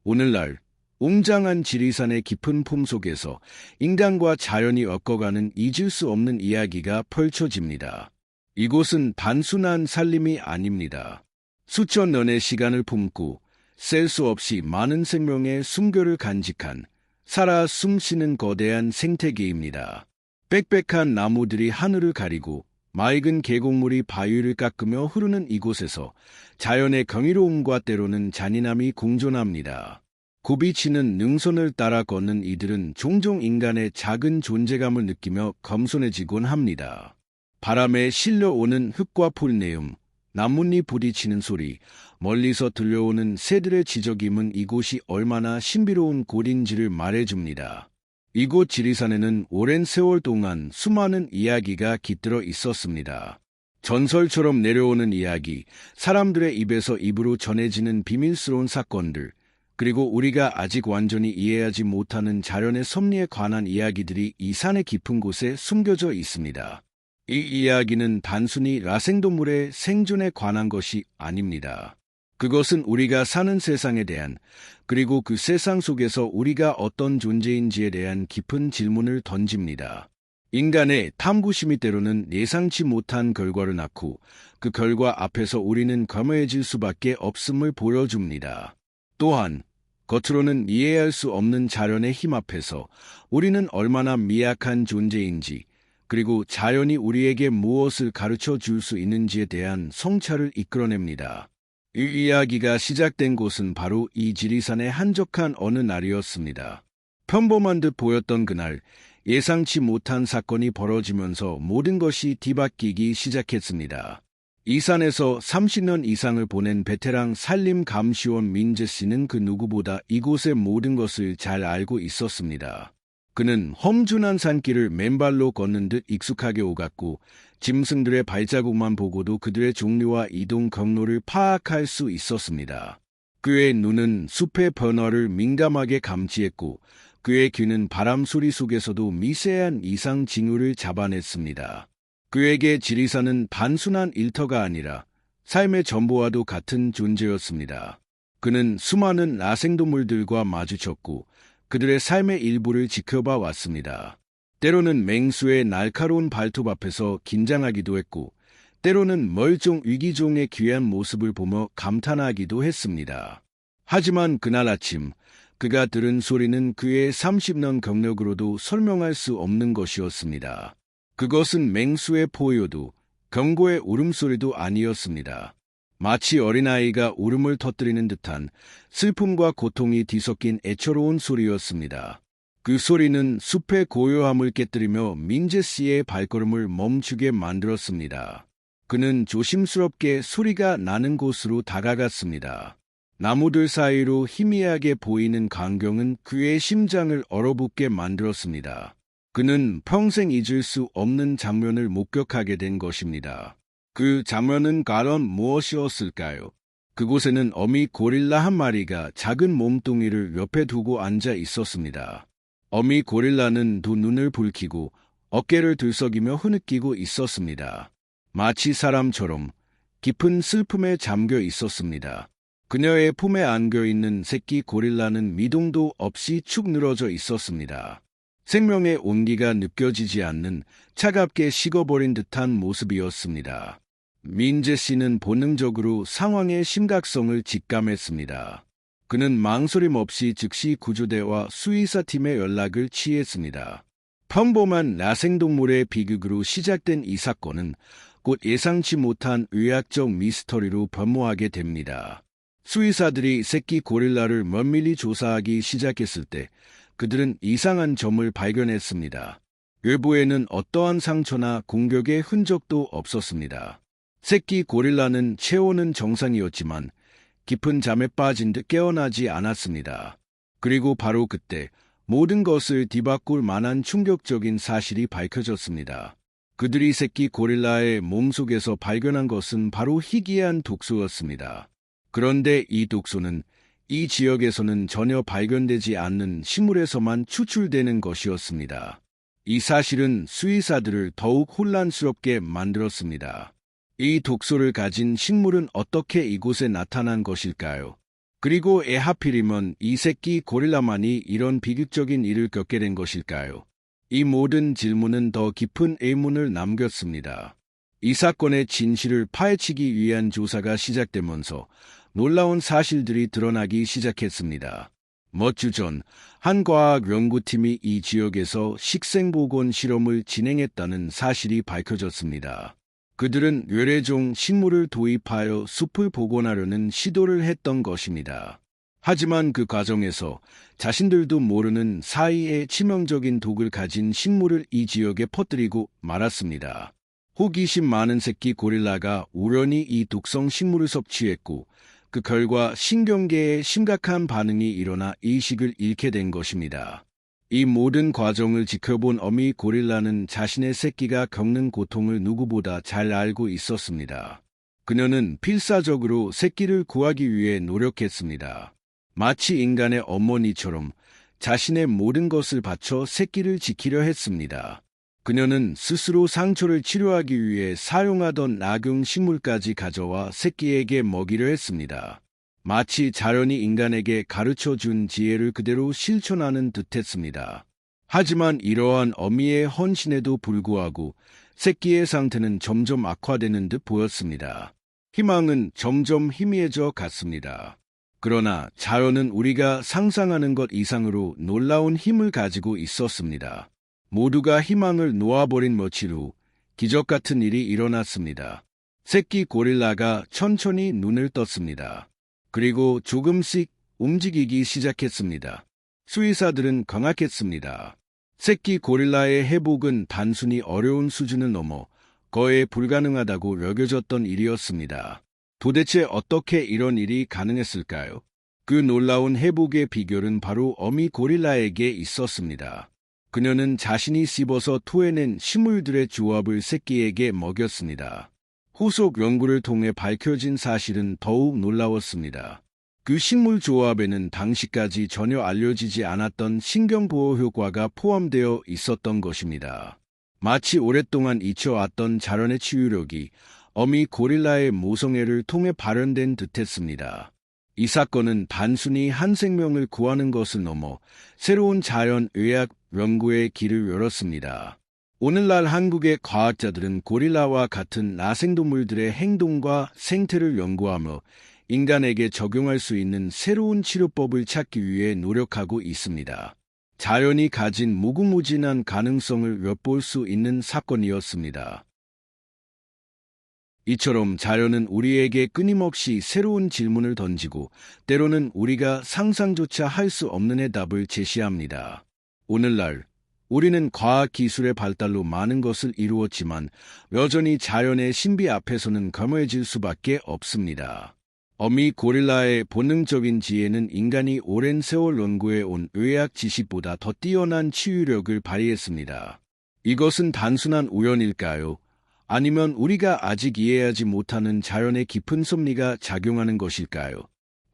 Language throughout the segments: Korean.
오늘날 웅장한 지리산의 깊은 품속에서 인간과 자연이 엮어가는 잊을 수 없는 이야기가 펼쳐집니다. 이곳은 단순한 산림이 아닙니다. 수천 년의 시간을 품고 셀 수 없이 많은 생명의 숨결을 간직한 살아 숨쉬는 거대한 생태계입니다. 빽빽한 나무들이 하늘을 가리고 맑은 계곡물이 바위를 깎으며 흐르는 이곳에서 자연의 경이로움과 때로는 잔인함이 공존합니다. 굽이치는 능선을 따라 걷는 이들은 종종 인간의 작은 존재감을 느끼며 겸손해지곤 합니다. 바람에 실려오는 흙과 풀내음, 나뭇잎 부딪히는 소리, 멀리서 들려오는 새들의 지저귀은 이곳이 얼마나 신비로운 곳인지를 말해줍니다. 이곳 지리산에는 오랜 세월 동안 수많은 이야기가 깃들어 있었습니다. 전설처럼 내려오는 이야기, 사람들의 입에서 입으로 전해지는 비밀스러운 사건들, 그리고 우리가 아직 완전히 이해하지 못하는 자연의 섭리에 관한 이야기들이 이 산의 깊은 곳에 숨겨져 있습니다. 이 이야기는 단순히 야생동물의 생존에 관한 것이 아닙니다. 그것은 우리가 사는 세상에 대한, 그리고 그 세상 속에서 우리가 어떤 존재인지에 대한 깊은 질문을 던집니다. 인간의 탐구심이 때로는 예상치 못한 결과를 낳고 그 결과 앞에서 우리는 겸허해질 수밖에 없음을 보여줍니다. 또한 겉으로는 이해할 수 없는 자연의 힘 앞에서 우리는 얼마나 미약한 존재인지, 그리고 자연이 우리에게 무엇을 가르쳐 줄 수 있는지에 대한 성찰을 이끌어냅니다. 이 이야기가 시작된 곳은 바로 이 지리산의 한적한 어느 날이었습니다. 평범한 듯 보였던 그날, 예상치 못한 사건이 벌어지면서 모든 것이 뒤바뀌기 시작했습니다. 이 산에서 30년 이상을 보낸 베테랑 산림 감시원 민재 씨는 그 누구보다 이곳의 모든 것을 잘 알고 있었습니다. 그는 험준한 산길을 맨발로 걷는 듯 익숙하게 오갔고 짐승들의 발자국만 보고도 그들의 종류와 이동 경로를 파악할 수 있었습니다. 그의 눈은 숲의 변화를 민감하게 감지했고 그의 귀는 바람 소리 속에서도 미세한 이상 징후를 잡아냈습니다. 그에게 지리산은 단순한 일터가 아니라 삶의 전부와도 같은 존재였습니다. 그는 수많은 야생동물들과 마주쳤고 그들의 삶의 일부를 지켜봐 왔습니다. 때로는 맹수의 날카로운 발톱 앞에서 긴장하기도 했고, 때로는 멀종 위기종의 귀한 모습을 보며 감탄하기도 했습니다. 하지만 그날 아침, 그가 들은 소리는 그의 30년 경력으로도 설명할 수 없는 것이었습니다. 그것은 맹수의 포효도, 경고의 울음소리도 아니었습니다. 마치 어린아이가 울음을 터뜨리는 듯한 슬픔과 고통이 뒤섞인 애처로운 소리였습니다. 그 소리는 숲의 고요함을 깨뜨리며 민재 씨의 발걸음을 멈추게 만들었습니다. 그는 조심스럽게 소리가 나는 곳으로 다가갔습니다. 나무들 사이로 희미하게 보이는 광경은 그의 심장을 얼어붙게 만들었습니다. 그는 평생 잊을 수 없는 장면을 목격하게 된 것입니다. 그 장면은 과연 무엇이었을까요? 그곳에는 어미 고릴라 한 마리가 작은 몸뚱이를 옆에 두고 앉아 있었습니다. 어미 고릴라는 두 눈을 붉히고 어깨를 들썩이며 흐느끼고 있었습니다. 마치 사람처럼 깊은 슬픔에 잠겨 있었습니다. 그녀의 품에 안겨있는 새끼 고릴라는 미동도 없이 축 늘어져 있었습니다. 생명의 온기가 느껴지지 않는 차갑게 식어버린 듯한 모습이었습니다. 민재 씨는 본능적으로 상황의 심각성을 직감했습니다. 그는 망설임 없이 즉시 구조대와 수의사팀에 연락을 취했습니다. 평범한 야생동물의 비극으로 시작된 이 사건은 곧 예상치 못한 의학적 미스터리로 변모하게 됩니다. 수의사들이 새끼 고릴라를 면밀히 조사하기 시작했을 때 그들은 이상한 점을 발견했습니다. 외부에는 어떠한 상처나 공격의 흔적도 없었습니다. 새끼 고릴라는 체온은 정상이었지만 깊은 잠에 빠진 듯 깨어나지 않았습니다. 그리고 바로 그때 모든 것을 뒤바꿀 만한 충격적인 사실이 밝혀졌습니다. 그들이 새끼 고릴라의 몸속에서 발견한 것은 바로 희귀한 독소였습니다. 그런데 이 독소는 이 지역에서는 전혀 발견되지 않는 식물에서만 추출되는 것이었습니다. 이 사실은 수의사들을 더욱 혼란스럽게 만들었습니다. 이 독소를 가진 식물은 어떻게 이곳에 나타난 것일까요? 그리고 하필이면 이 새끼 고릴라만이 이런 비극적인 일을 겪게 된 것일까요? 이 모든 질문은 더 깊은 의문을 남겼습니다. 이 사건의 진실을 파헤치기 위한 조사가 시작되면서 놀라운 사실들이 드러나기 시작했습니다. 몇 주 전 한 과학 연구팀이 이 지역에서 식생보건 실험을 진행했다는 사실이 밝혀졌습니다. 그들은 외래종 식물을 도입하여 숲을 복원하려는 시도를 했던 것입니다. 하지만 그 과정에서 자신들도 모르는 사이에 치명적인 독을 가진 식물을 이 지역에 퍼뜨리고 말았습니다. 호기심 많은 새끼 고릴라가 우연히 이 독성 식물을 섭취했고 그 결과 신경계에 심각한 반응이 일어나 의식을 잃게 된 것입니다. 이 모든 과정을 지켜본 어미 고릴라는 자신의 새끼가 겪는 고통을 누구보다 잘 알고 있었습니다. 그녀는 필사적으로 새끼를 구하기 위해 노력했습니다. 마치 인간의 어머니처럼 자신의 모든 것을 바쳐 새끼를 지키려 했습니다. 그녀는 스스로 상처를 치료하기 위해 사용하던 낙용 식물까지 가져와 새끼에게 먹이려 했습니다. 마치 자연이 인간에게 가르쳐준 지혜를 그대로 실천하는 듯했습니다. 하지만 이러한 어미의 헌신에도 불구하고 새끼의 상태는 점점 악화되는 듯 보였습니다. 희망은 점점 희미해져 갔습니다. 그러나 자연은 우리가 상상하는 것 이상으로 놀라운 힘을 가지고 있었습니다. 모두가 희망을 놓아버린 며칠 후 기적 같은 일이 일어났습니다. 새끼 고릴라가 천천히 눈을 떴습니다. 그리고 조금씩 움직이기 시작했습니다. 수의사들은 경악했습니다. 새끼 고릴라의 회복은 단순히 어려운 수준을 넘어 거의 불가능하다고 여겨졌던 일이었습니다. 도대체 어떻게 이런 일이 가능했을까요? 그 놀라운 회복의 비결은 바로 어미 고릴라에게 있었습니다. 그녀는 자신이 씹어서 토해낸 식물들의 조합을 새끼에게 먹였습니다. 후속 연구를 통해 밝혀진 사실은 더욱 놀라웠습니다. 그 식물 조합에는 당시까지 전혀 알려지지 않았던 신경보호 효과가 포함되어 있었던 것입니다. 마치 오랫동안 잊혀왔던 자연의 치유력이 어미 고릴라의 모성애를 통해 발현된 듯했습니다. 이 사건은 단순히 한 생명을 구하는 것을 넘어 새로운 자연의학 연구의 길을 열었습니다. 오늘날 한국의 과학자들은 고릴라와 같은 야생동물들의 행동과 생태를 연구하며 인간에게 적용할 수 있는 새로운 치료법을 찾기 위해 노력하고 있습니다. 자연이 가진 무궁무진한 가능성을 엿볼 수 있는 사건이었습니다. 이처럼 자연은 우리에게 끊임없이 새로운 질문을 던지고 때로는 우리가 상상조차 할 수 없는 해답을 제시합니다. 오늘날 우리는 과학기술의 발달로 많은 것을 이루었지만 여전히 자연의 신비 앞에서는 겸허해질 수밖에 없습니다. 어미 고릴라의 본능적인 지혜는 인간이 오랜 세월 연구해온 의학 지식보다 더 뛰어난 치유력을 발휘했습니다. 이것은 단순한 우연일까요? 아니면 우리가 아직 이해하지 못하는 자연의 깊은 섭리가 작용하는 것일까요?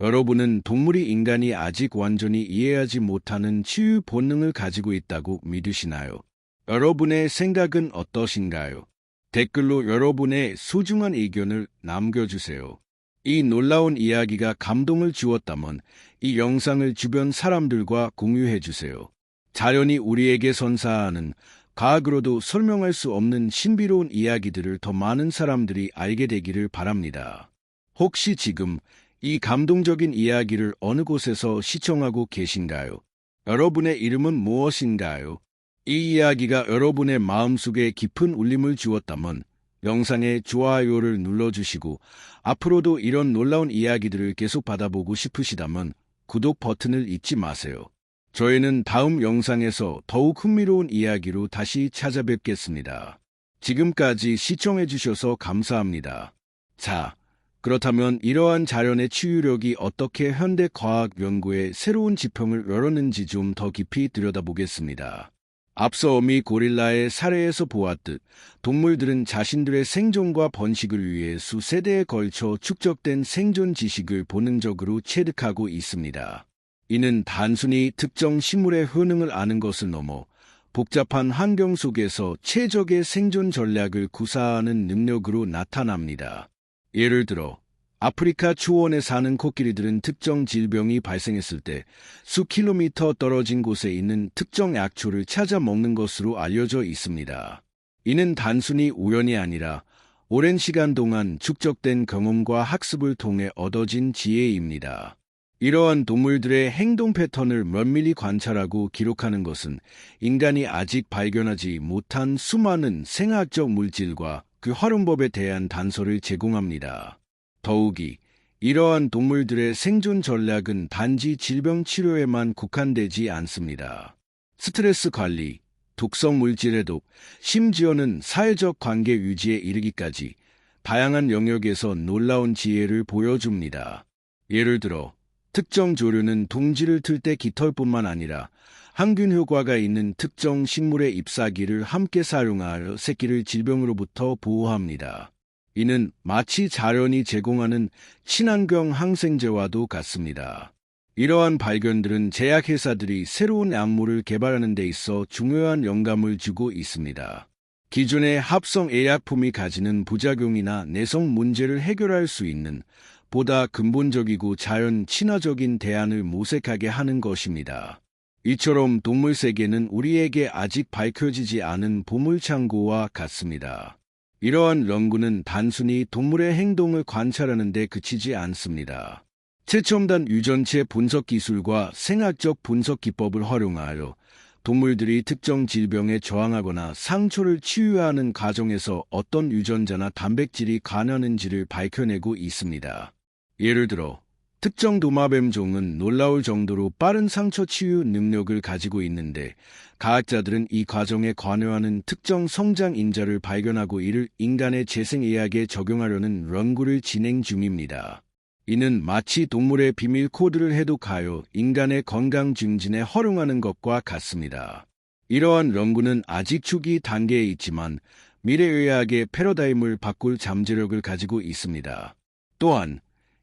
여러분은 동물이 인간이 아직 완전히 이해하지 못하는 치유 본능을 가지고 있다고 믿으시나요? 여러분의 생각은 어떠신가요? 댓글로 여러분의 소중한 의견을 남겨주세요. 이 놀라운 이야기가 감동을 주었다면 이 영상을 주변 사람들과 공유해주세요. 자연이 우리에게 선사하는 과학으로도 설명할 수 없는 신비로운 이야기들을 더 많은 사람들이 알게 되기를 바랍니다. 혹시 지금 이 감동적인 이야기를 어느 곳에서 시청하고 계신가요? 여러분의 이름은 무엇인가요? 이 이야기가 여러분의 마음속에 깊은 울림을 주었다면 영상에 좋아요를 눌러주시고 앞으로도 이런 놀라운 이야기들을 계속 받아보고 싶으시다면 구독 버튼을 잊지 마세요. 저희는 다음 영상에서 더욱 흥미로운 이야기로 다시 찾아뵙겠습니다. 지금까지 시청해주셔서 감사합니다. 자, 그렇다면 이러한 자연의 치유력이 어떻게 현대 과학 연구의 새로운 지평을 열었는지 좀 더 깊이 들여다보겠습니다. 앞서 어미 고릴라의 사례에서 보았듯 동물들은 자신들의 생존과 번식을 위해 수세대에 걸쳐 축적된 생존 지식을 본능적으로 체득하고 있습니다. 이는 단순히 특정 식물의 효능을 아는 것을 넘어 복잡한 환경 속에서 최적의 생존 전략을 구사하는 능력으로 나타납니다. 예를 들어 아프리카 초원에 사는 코끼리들은 특정 질병이 발생했을 때 수 킬로미터 떨어진 곳에 있는 특정 약초를 찾아 먹는 것으로 알려져 있습니다. 이는 단순히 우연이 아니라 오랜 시간 동안 축적된 경험과 학습을 통해 얻어진 지혜입니다. 이러한 동물들의 행동 패턴을 면밀히 관찰하고 기록하는 것은 인간이 아직 발견하지 못한 수많은 생화학적 물질과 그 활용법에 대한 단서를 제공합니다. 더욱이 이러한 동물들의 생존 전략은 단지 질병 치료에만 국한되지 않습니다. 스트레스 관리, 독성 물질 해독, 심지어는 사회적 관계 유지에 이르기까지 다양한 영역에서 놀라운 지혜를 보여줍니다. 예를 들어 특정 조류는 둥지를 틀 때 깃털뿐만 아니라 항균 효과가 있는 특정 식물의 잎사귀를 함께 사용하여 새끼를 질병으로부터 보호합니다. 이는 마치 자연이 제공하는 친환경 항생제와도 같습니다. 이러한 발견들은 제약회사들이 새로운 약물을 개발하는 데 있어 중요한 영감을 주고 있습니다. 기존의 합성 의약품이 가지는 부작용이나 내성 문제를 해결할 수 있는 보다 근본적이고 자연 친화적인 대안을 모색하게 하는 것입니다. 이처럼 동물 세계는 우리에게 아직 밝혀지지 않은 보물창고와 같습니다. 이러한 연구는 단순히 동물의 행동을 관찰하는 데 그치지 않습니다. 최첨단 유전체 분석 기술과 생학적 분석 기법을 활용하여 동물들이 특정 질병에 저항하거나 상처를 치유하는 과정에서 어떤 유전자나 단백질이 관여하는지를 밝혀내고 있습니다. 예를 들어 특정 도마뱀 종은 놀라울 정도로 빠른 상처 치유 능력을 가지고 있는데 과학자들은 이 과정에 관여하는 특정 성장 인자를 발견하고 이를 인간의 재생의학에 적용하려는 연구를 진행 중입니다. 이는 마치 동물의 비밀 코드를 해독하여 인간의 건강 증진에 활용하는 것과 같습니다. 이러한 연구는 아직 초기 단계에 있지만 미래의학의 패러다임을 바꿀 잠재력을 가지고 있습니다. 또한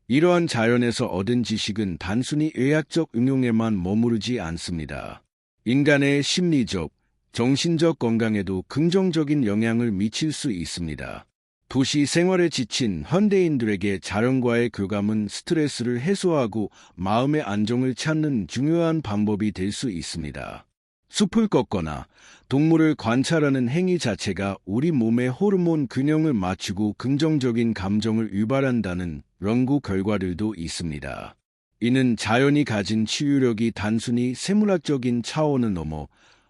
이러한 자연에서 얻은 지식은 단순히 의학적 응용에만 머무르지 않습니다. 인간의 심리적, 정신적 건강에도 긍정적인 영향을 미칠 수 있습니다. 도시 생활에 지친 현대인들에게 자연과의 교감은 스트레스를 해소하고 마음의 안정을 찾는 중요한 방법이 될 수 있습니다. 숲을 걷거나 동물을 관찰하는 행위 자체가 우리 몸의 호르몬 균형을 맞추고 긍정적인 감정을 유발한다는 연구 결과들도 있습니다. 이는 자연이 가진 치유력이 단순히 생물학적인 차원을 넘어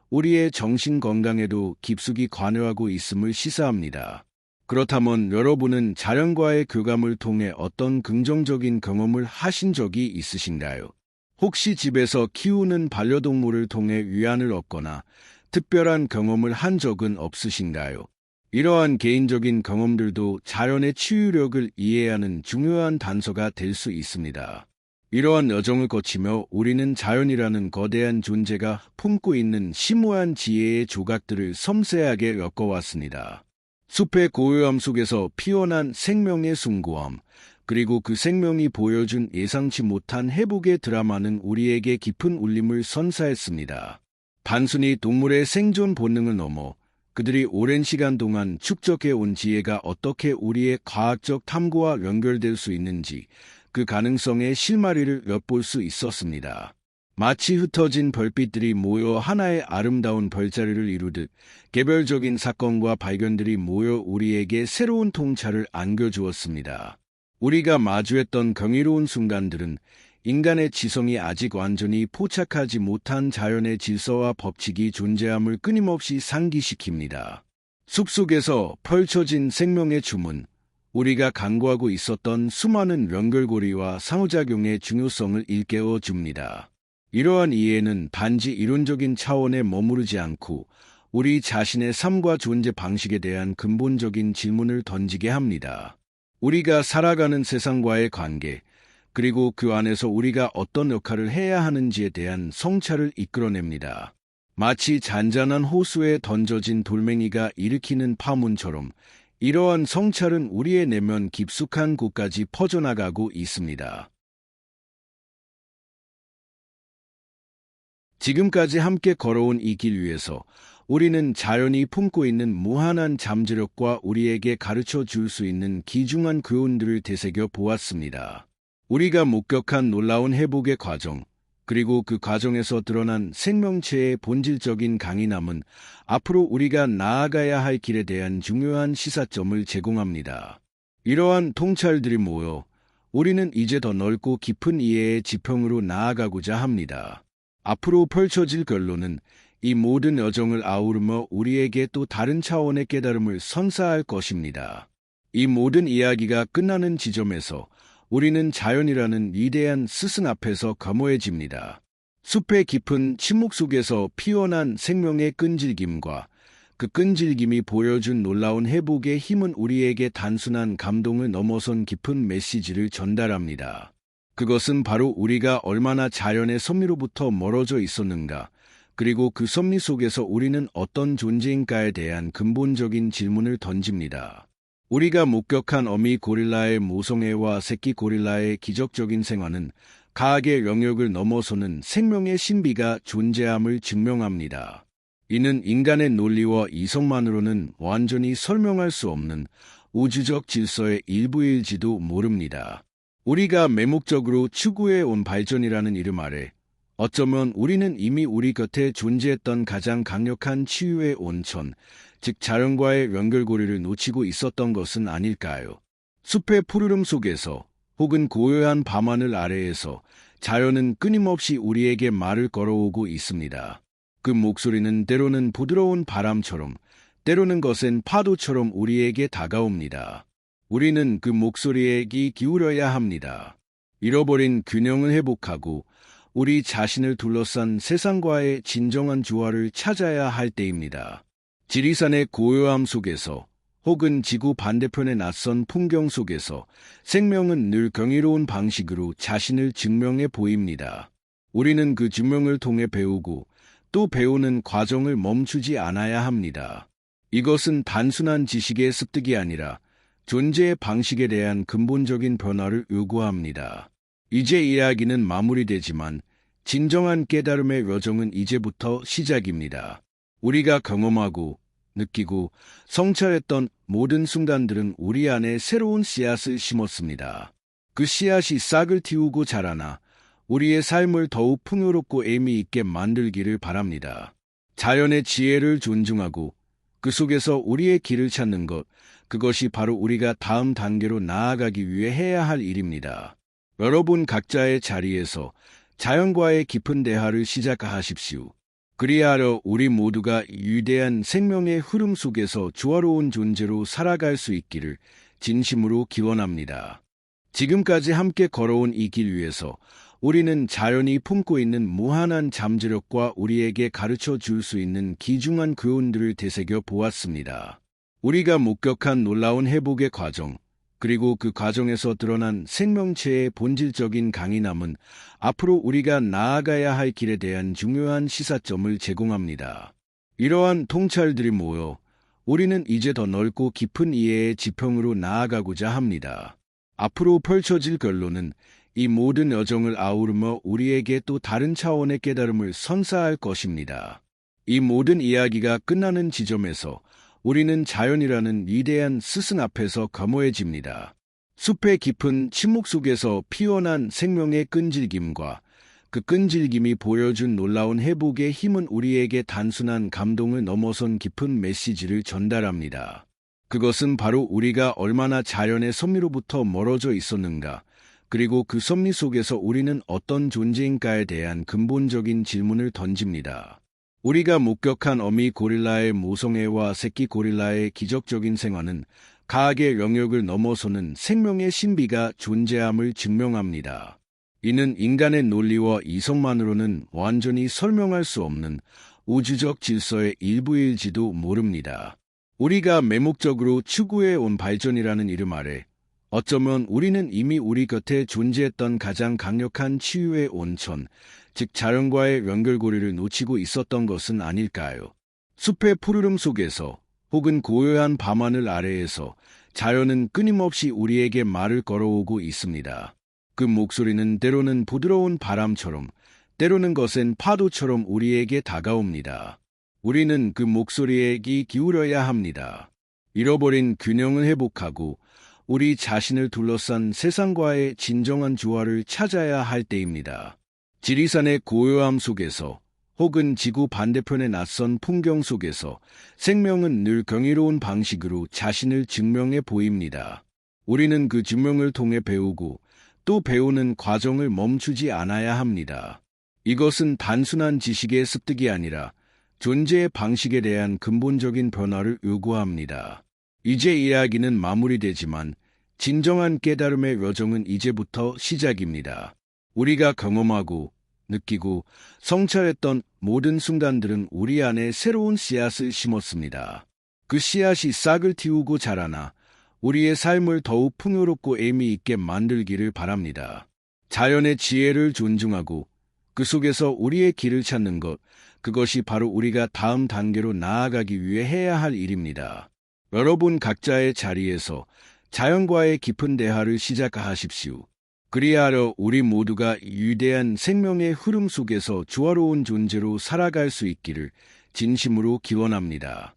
우리의 정신 건강에도 깊숙이 관여하고 있음을 시사합니다. 그렇다면 여러분은 자연과의 교감을 통해 어떤 긍정적인 경험을 하신 적이 있으신가요? 혹시 집에서 키우는 반려동물을 통해 위안을 얻거나 특별한 경험을 한 적은 없으신가요? 이러한 개인적인 경험들도 자연의 치유력을 이해하는 중요한 단서가 될 수 있습니다. 이러한 여정을 거치며 우리는 자연이라는 거대한 존재가 품고 있는 심오한 지혜의 조각들을 섬세하게 엮어왔습니다. 숲의 고요함 속에서 피어난 생명의 숭고함, 그리고 그 생명이 보여준 예상치 못한 회복의 드라마는 우리에게 깊은 울림을 선사했습니다. 단순히 동물의 생존 본능을 넘어 그들이 오랜 시간 동안 축적해온 지혜가 어떻게 우리의 과학적 탐구와 연결될 수 있는지 그 가능성의 실마리를 엿볼 수 있었습니다. 마치 흩어진 별빛들이 모여 하나의 아름다운 별자리를 이루듯 개별적인 사건과 발견들이 모여 우리에게 새로운 통찰을 안겨주었습니다. 우리가 마주했던 경이로운 순간들은 인간의 지성이 아직 완전히 포착하지 못한 자연의 질서와 법칙이 존재함을 끊임없이 상기시킵니다. 숲속에서 펼쳐진 생명의 주문, 우리가 간구하고 있었던 수많은 연결고리와 상호작용의 중요성을 일깨워 줍니다. 이러한 이해는 단지 이론적인 차원에 머무르지 않고 우리 자신의 삶과 존재 방식에 대한 근본적인 질문을 던지게 합니다. 우리가 살아가는 세상과의 관계, 그리고 그 안에서 우리가 어떤 역할을 해야 하는지에 대한 성찰을 이끌어냅니다. 마치 잔잔한 호수에 던져진 돌멩이가 일으키는 파문처럼 이러한 성찰은 우리의 내면 깊숙한 곳까지 퍼져나가고 있습니다. 지금까지 함께 걸어온 이 길 위에서 우리는 자연이 품고 있는 무한한 잠재력과 우리에게 가르쳐 줄 수 있는 귀중한 교훈들을 되새겨 보았습니다. 우리가 목격한 놀라운 회복의 과정, 그리고 그 과정에서 드러난 생명체의 본질적인 강인함은 앞으로 우리가 나아가야 할 길에 대한 중요한 시사점을 제공합니다. 이러한 통찰들이 모여 우리는 이제 더 넓고 깊은 이해의 지평으로 나아가고자 합니다. 앞으로 펼쳐질 결론은 이 모든 여정을 아우르며 우리에게 또 다른 차원의 깨달음을 선사할 것입니다. 이 모든 이야기가 끝나는 지점에서 우리는 자연이라는 위대한 스승 앞에서 겸허해집니다. 숲의 깊은 침묵 속에서 피어난 생명의 끈질김과 그 끈질김이 보여준 놀라운 회복의 힘은 우리에게 단순한 감동을 넘어선 깊은 메시지를 전달합니다. 그것은 바로 우리가 얼마나 자연의 섭리로부터 멀어져 있었는가, 그리고 그 섭리 속에서 우리는 어떤 존재인가에 대한 근본적인 질문을 던집니다. 우리가 목격한 어미 고릴라의 모성애와 새끼 고릴라의 기적적인 생활은 과학의 영역을 넘어서는 생명의 신비가 존재함을 증명합니다. 이는 인간의 논리와 이성만으로는 완전히 설명할 수 없는 우주적 질서의 일부일지도 모릅니다. 우리가 매목적으로 추구해온 발전이라는 이름 아래 어쩌면 우리는 이미 우리 곁에 존재했던 가장 강력한 치유의 온천, 즉 자연과의 연결고리를 놓치고 있었던 것은 아닐까요? 숲의 푸르름 속에서 혹은 고요한 밤하늘 아래에서 자연은 끊임없이 우리에게 말을 걸어오고 있습니다. 그 목소리는 때로는 부드러운 바람처럼, 때로는 거센 파도처럼 우리에게 다가옵니다. 우리는 그 목소리에 귀 기울여야 합니다. 잃어버린 균형을 회복하고 우리 자신을 둘러싼 세상과의 진정한 조화를 찾아야 할 때입니다. 지리산의 고요함 속에서 혹은 지구 반대편의 낯선 풍경 속에서 생명은 늘 경이로운 방식으로 자신을 증명해 보입니다. 우리는 그 증명을 통해 배우고 또 배우는 과정을 멈추지 않아야 합니다. 이것은 단순한 지식의 습득이 아니라 존재의 방식에 대한 근본적인 변화를 요구합니다. 이제 이야기는 마무리되지만 진정한 깨달음의 여정은 이제부터 시작입니다. 우리가 경험하고 느끼고 성찰했던 모든 순간들은 우리 안에 새로운 씨앗을 심었습니다. 그 씨앗이 싹을 틔우고 자라나 우리의 삶을 더욱 풍요롭고 의미 있게 만들기를 바랍니다. 자연의 지혜를 존중하고 그 속에서 우리의 길을 찾는 것, 그것이 바로 우리가 다음 단계로 나아가기 위해 해야 할 일입니다. 여러분 각자의 자리에서 자연과의 깊은 대화를 시작하십시오. 그리하여 우리 모두가 위대한 생명의 흐름 속에서 조화로운 존재로 살아갈 수 있기를 진심으로 기원합니다. 지금까지 함께 걸어온 이 길 위에서 우리는 자연이 품고 있는 무한한 잠재력과 우리에게 가르쳐 줄 수 있는 귀중한 교훈들을 되새겨 보았습니다. 우리가 목격한 놀라운 회복의 과정, 그리고 그 과정에서 드러난 생명체의 본질적인 강인함은 앞으로 우리가 나아가야 할 길에 대한 중요한 시사점을 제공합니다. 이러한 통찰들이 모여 우리는 이제 더 넓고 깊은 이해의 지평으로 나아가고자 합니다. 앞으로 펼쳐질 결론은 이 모든 여정을 아우르며 우리에게 또 다른 차원의 깨달음을 선사할 것입니다. 이 모든 이야기가 끝나는 지점에서 우리는 자연이라는 위대한 스승 앞에서 겸허해집니다. 숲의 깊은 침묵 속에서 피어난 생명의 끈질김과 그 끈질김이 보여준 놀라운 회복의 힘은 우리에게 단순한 감동을 넘어선 깊은 메시지를 전달합니다. 그것은 바로 우리가 얼마나 자연의 섭리로부터 멀어져 있었는가, 그리고 그 섭리 속에서 우리는 어떤 존재인가에 대한 근본적인 질문을 던집니다. 우리가 목격한 어미 고릴라의 모성애와 새끼 고릴라의 기적적인 생활은 과학의 영역을 넘어서는 생명의 신비가 존재함을 증명합니다. 이는 인간의 논리와 이성만으로는 완전히 설명할 수 없는 우주적 질서의 일부일지도 모릅니다. 우리가 매목적으로 추구해온 발전이라는 이름 아래 어쩌면 우리는 이미 우리 곁에 존재했던 가장 강력한 치유의 온천, 즉 자연과의 연결고리를 놓치고 있었던 것은 아닐까요? 숲의 푸르름 속에서 혹은 고요한 밤하늘 아래에서 자연은 끊임없이 우리에게 말을 걸어오고 있습니다. 그 목소리는 때로는 부드러운 바람처럼, 때로는 거센 파도처럼 우리에게 다가옵니다. 우리는 그 목소리에 귀 기울여야 합니다. 잃어버린 균형을 회복하고 우리 자신을 둘러싼 세상과의 진정한 조화를 찾아야 할 때입니다. 지리산의 고요함 속에서 혹은 지구 반대편의 낯선 풍경 속에서 생명은 늘 경이로운 방식으로 자신을 증명해 보입니다. 우리는 그 증명을 통해 배우고 또 배우는 과정을 멈추지 않아야 합니다. 이것은 단순한 지식의 습득이 아니라 존재의 방식에 대한 근본적인 변화를 요구합니다. 이제 이야기는 마무리되지만 진정한 깨달음의 여정은 이제부터 시작입니다. 우리가 경험하고 느끼고 성찰했던 모든 순간들은 우리 안에 새로운 씨앗을 심었습니다. 그 씨앗이 싹을 틔우고 자라나 우리의 삶을 더욱 풍요롭고 의미 있게 만들기를 바랍니다. 자연의 지혜를 존중하고 그 속에서 우리의 길을 찾는 것, 그것이 바로 우리가 다음 단계로 나아가기 위해 해야 할 일입니다. 여러분 각자의 자리에서 자연과의 깊은 대화를 시작하십시오. 그리하여 우리 모두가 위대한 생명의 흐름 속에서 조화로운 존재로 살아갈 수 있기를 진심으로 기원합니다.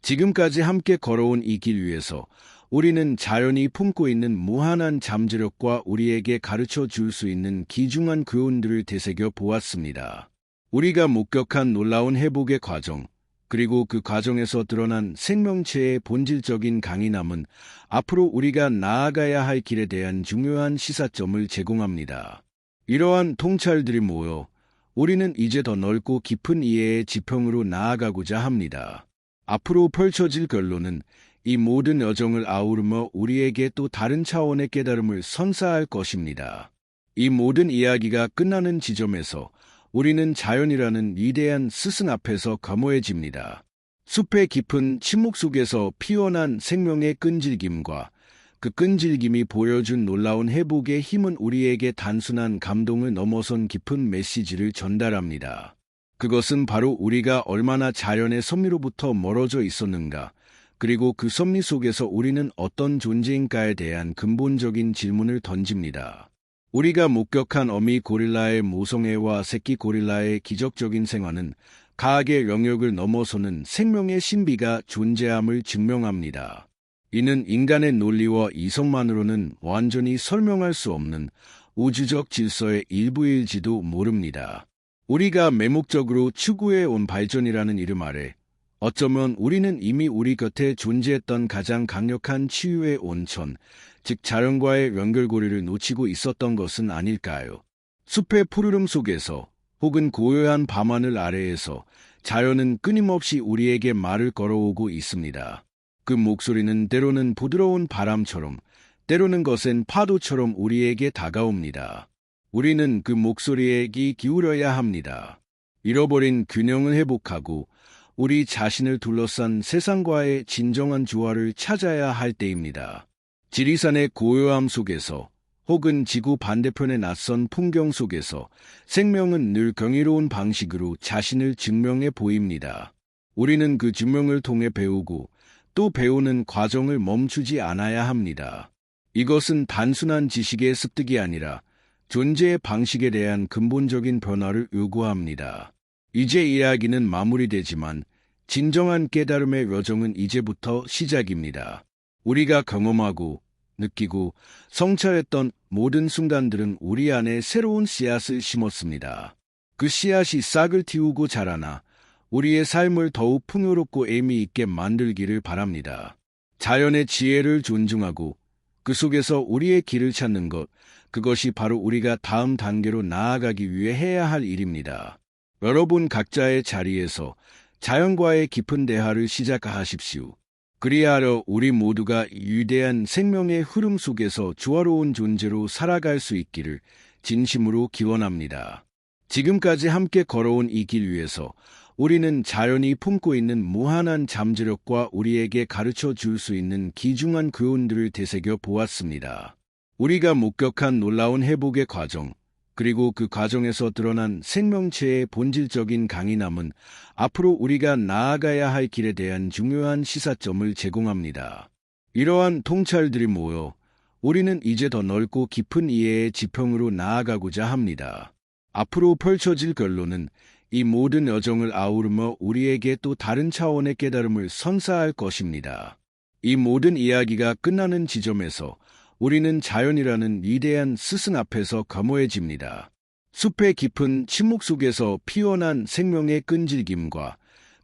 지금까지 함께 걸어온 이 길 위에서 우리는 자연이 품고 있는 무한한 잠재력과 우리에게 가르쳐 줄 수 있는 귀중한 교훈들을 되새겨 보았습니다. 우리가 목격한 놀라운 회복의 과정, 그리고 그 과정에서 드러난 생명체의 본질적인 강인함은 앞으로 우리가 나아가야 할 길에 대한 중요한 시사점을 제공합니다. 이러한 통찰들이 모여 우리는 이제 더 넓고 깊은 이해의 지평으로 나아가고자 합니다. 앞으로 펼쳐질 결론은 이 모든 여정을 아우르며 우리에게 또 다른 차원의 깨달음을 선사할 것입니다. 이 모든 이야기가 끝나는 지점에서 우리는 자연이라는 위대한 스승 앞에서 겸허해집니다. 숲의 깊은 침묵 속에서 피어난 생명의 끈질김과 그 끈질김이 보여준 놀라운 회복의 힘은 우리에게 단순한 감동을 넘어선 깊은 메시지를 전달합니다. 그것은 바로 우리가 얼마나 자연의 섭리로부터 멀어져 있었는가, 그리고 그 섭리 속에서 우리는 어떤 존재인가에 대한 근본적인 질문을 던집니다. 우리가 목격한 어미 고릴라의 모성애와 새끼 고릴라의 기적적인 생활은 과학의 영역을 넘어서는 생명의 신비가 존재함을 증명합니다. 이는 인간의 논리와 이성만으로는 완전히 설명할 수 없는 우주적 질서의 일부일지도 모릅니다. 우리가 매목적으로 추구해온 발전이라는 이름 아래 어쩌면 우리는 이미 우리 곁에 존재했던 가장 강력한 치유의 온천, 즉 자연과의 연결고리를 놓치고 있었던 것은 아닐까요? 숲의 푸르름 속에서 혹은 고요한 밤하늘 아래에서 자연은 끊임없이 우리에게 말을 걸어오고 있습니다. 그 목소리는 때로는 부드러운 바람처럼, 때로는 거센 파도처럼 우리에게 다가옵니다. 우리는 그 목소리에 귀 기울여야 합니다. 잃어버린 균형을 회복하고 우리 자신을 둘러싼 세상과의 진정한 조화를 찾아야 할 때입니다. 지리산의 고요함 속에서 혹은 지구 반대편의 낯선 풍경 속에서 생명은 늘 경이로운 방식으로 자신을 증명해 보입니다. 우리는 그 증명을 통해 배우고 또 배우는 과정을 멈추지 않아야 합니다. 이것은 단순한 지식의 습득이 아니라 존재의 방식에 대한 근본적인 변화를 요구합니다. 이제 이야기는 마무리되지만 진정한 깨달음의 여정은 이제부터 시작입니다. 우리가 경험하고 느끼고 성찰했던 모든 순간들은 우리 안에 새로운 씨앗을 심었습니다. 그 씨앗이 싹을 틔우고 자라나 우리의 삶을 더욱 풍요롭고 의미 있게 만들기를 바랍니다. 자연의 지혜를 존중하고 그 속에서 우리의 길을 찾는 것, 그것이 바로 우리가 다음 단계로 나아가기 위해 해야 할 일입니다. 여러분 각자의 자리에서 자연과의 깊은 대화를 시작하십시오. 그리하여 우리 모두가 위대한 생명의 흐름 속에서 조화로운 존재로 살아갈 수 있기를 진심으로 기원합니다. 지금까지 함께 걸어온 이 길 위에서 우리는 자연이 품고 있는 무한한 잠재력과 우리에게 가르쳐 줄 수 있는 귀중한 교훈들을 되새겨 보았습니다. 우리가 목격한 놀라운 회복의 과정, 그리고 그 과정에서 드러난 생명체의 본질적인 강인함은 앞으로 우리가 나아가야 할 길에 대한 중요한 시사점을 제공합니다. 이러한 통찰들이 모여 우리는 이제 더 넓고 깊은 이해의 지평으로 나아가고자 합니다. 앞으로 펼쳐질 결론은 이 모든 여정을 아우르며 우리에게 또 다른 차원의 깨달음을 선사할 것입니다. 이 모든 이야기가 끝나는 지점에서 우리는 자연이라는 위대한 스승 앞에서 겸허해집니다. 숲의 깊은 침묵 속에서 피어난 생명의 끈질김과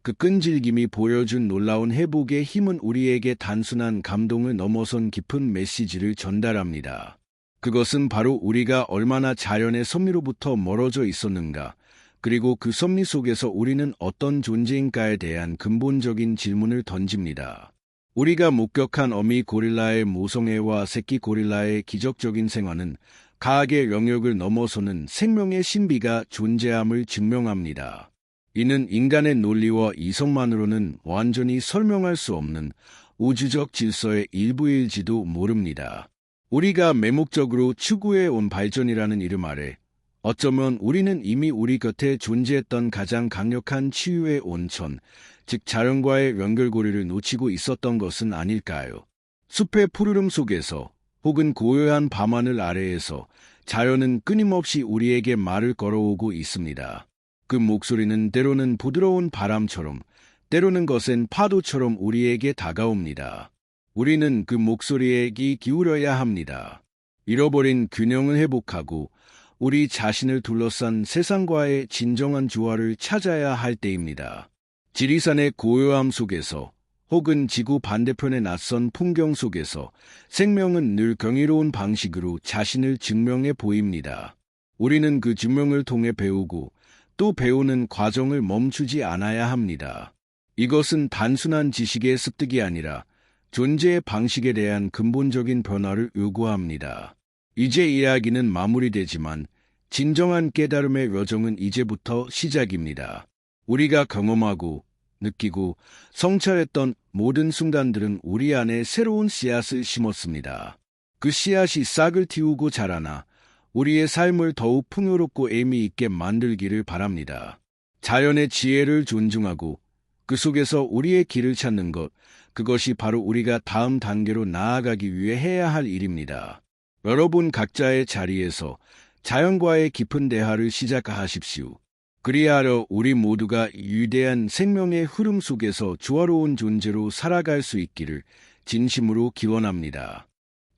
그 끈질김이 보여준 놀라운 회복의 힘은 우리에게 단순한 감동을 넘어선 깊은 메시지를 전달합니다. 그것은 바로 우리가 얼마나 자연의 섭리로부터 멀어져 있었는가, 그리고 그 섭리 속에서 우리는 어떤 존재인가에 대한 근본적인 질문을 던집니다. 우리가 목격한 어미 고릴라의 모성애와 새끼 고릴라의 기적적인 생활은 과학의 영역을 넘어서는 생명의 신비가 존재함을 증명합니다. 이는 인간의 논리와 이성만으로는 완전히 설명할 수 없는 우주적 질서의 일부일지도 모릅니다. 우리가 매목적으로 추구해온 발전이라는 이름 아래 어쩌면 우리는 이미 우리 곁에 존재했던 가장 강력한 치유의 온천, 즉 자연과의 연결고리를 놓치고 있었던 것은 아닐까요? 숲의 푸르름 속에서 혹은 고요한 밤하늘 아래에서 자연은 끊임없이 우리에게 말을 걸어오고 있습니다. 그 목소리는 때로는 부드러운 바람처럼, 때로는 거센 파도처럼 우리에게 다가옵니다. 우리는 그 목소리에 귀 기울여야 합니다. 잃어버린 균형을 회복하고 우리 자신을 둘러싼 세상과의 진정한 조화를 찾아야 할 때입니다. 지리산의 고요함 속에서 혹은 지구 반대편의 낯선 풍경 속에서 생명은 늘 경이로운 방식으로 자신을 증명해 보입니다. 우리는 그 증명을 통해 배우고 또 배우는 과정을 멈추지 않아야 합니다. 이것은 단순한 지식의 습득이 아니라 존재의 방식에 대한 근본적인 변화를 요구합니다. 이제 이야기는 마무리되지만 진정한 깨달음의 여정은 이제부터 시작입니다. 우리가 경험하고 느끼고 성찰했던 모든 순간들은 우리 안에 새로운 씨앗을 심었습니다. 그 씨앗이 싹을 틔우고 자라나 우리의 삶을 더욱 풍요롭고 의미 있게 만들기를 바랍니다. 자연의 지혜를 존중하고 그 속에서 우리의 길을 찾는 것, 그것이 바로 우리가 다음 단계로 나아가기 위해 해야 할 일입니다. 여러분 각자의 자리에서 자연과의 깊은 대화를 시작하십시오. 그리하여 우리 모두가 위대한 생명의 흐름 속에서 조화로운 존재로 살아갈 수 있기를 진심으로 기원합니다.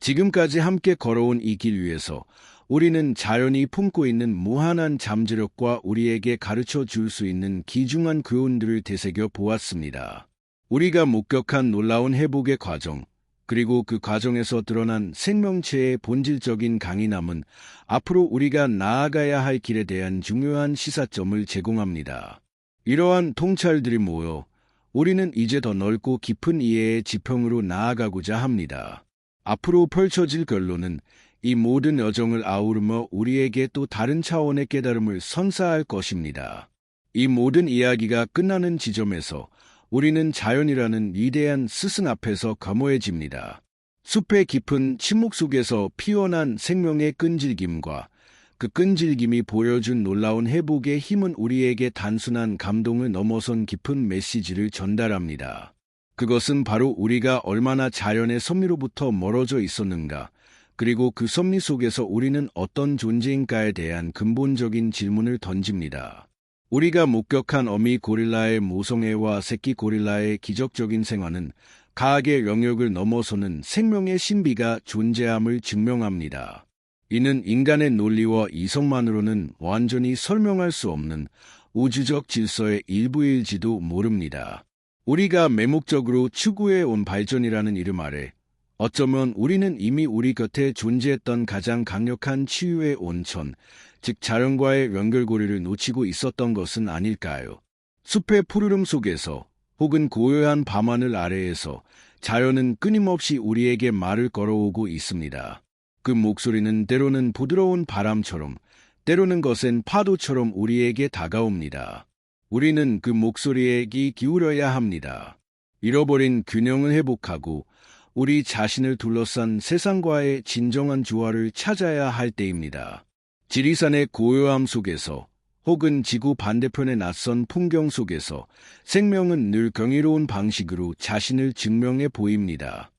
지금까지 함께 걸어온 이 길 위에서 우리는 자연이 품고 있는 무한한 잠재력과 우리에게 가르쳐 줄 수 있는 귀중한 교훈들을 되새겨 보았습니다. 우리가 목격한 놀라운 회복의 과정, 그리고 그 과정에서 드러난 생명체의 본질적인 강인함은 앞으로 우리가 나아가야 할 길에 대한 중요한 시사점을 제공합니다. 이러한 통찰들이 모여 우리는 이제 더 넓고 깊은 이해의 지평으로 나아가고자 합니다. 앞으로 펼쳐질 결론은 이 모든 여정을 아우르며 우리에게 또 다른 차원의 깨달음을 선사할 것입니다. 이 모든 이야기가 끝나는 지점에서 우리는 자연이라는 위대한 스승 앞에서 겸허해집니다. 숲의 깊은 침묵 속에서 피어난 생명의 끈질김과 그 끈질김이 보여준 놀라운 회복의 힘은 우리에게 단순한 감동을 넘어선 깊은 메시지를 전달합니다. 그것은 바로 우리가 얼마나 자연의 섭리로부터 멀어져 있었는가, 그리고 그 섭리 속에서 우리는 어떤 존재인가에 대한 근본적인 질문을 던집니다. 우리가 목격한 어미 고릴라의 모성애와 새끼 고릴라의 기적적인 생활은 과학의 영역을 넘어서는 생명의 신비가 존재함을 증명합니다. 이는 인간의 논리와 이성만으로는 완전히 설명할 수 없는 우주적 질서의 일부일지도 모릅니다. 우리가 매목적으로 추구해온 발전이라는 이름 아래 어쩌면 우리는 이미 우리 곁에 존재했던 가장 강력한 치유의 온천, 즉 자연과의 연결고리를 놓치고 있었던 것은 아닐까요? 숲의 푸르름 속에서 혹은 고요한 밤하늘 아래에서 자연은 끊임없이 우리에게 말을 걸어오고 있습니다. 그 목소리는 때로는 부드러운 바람처럼, 때로는 거센 파도처럼 우리에게 다가옵니다. 우리는 그 목소리에 귀 기울여야 합니다. 잃어버린 균형을 회복하고 우리 자신을 둘러싼 세상과의 진정한 조화를 찾아야 할 때입니다. 지리산의 고요함 속에서 혹은 지구 반대편의 낯선 풍경 속에서 생명은 늘 경이로운 방식으로 자신을 증명해 보입니다.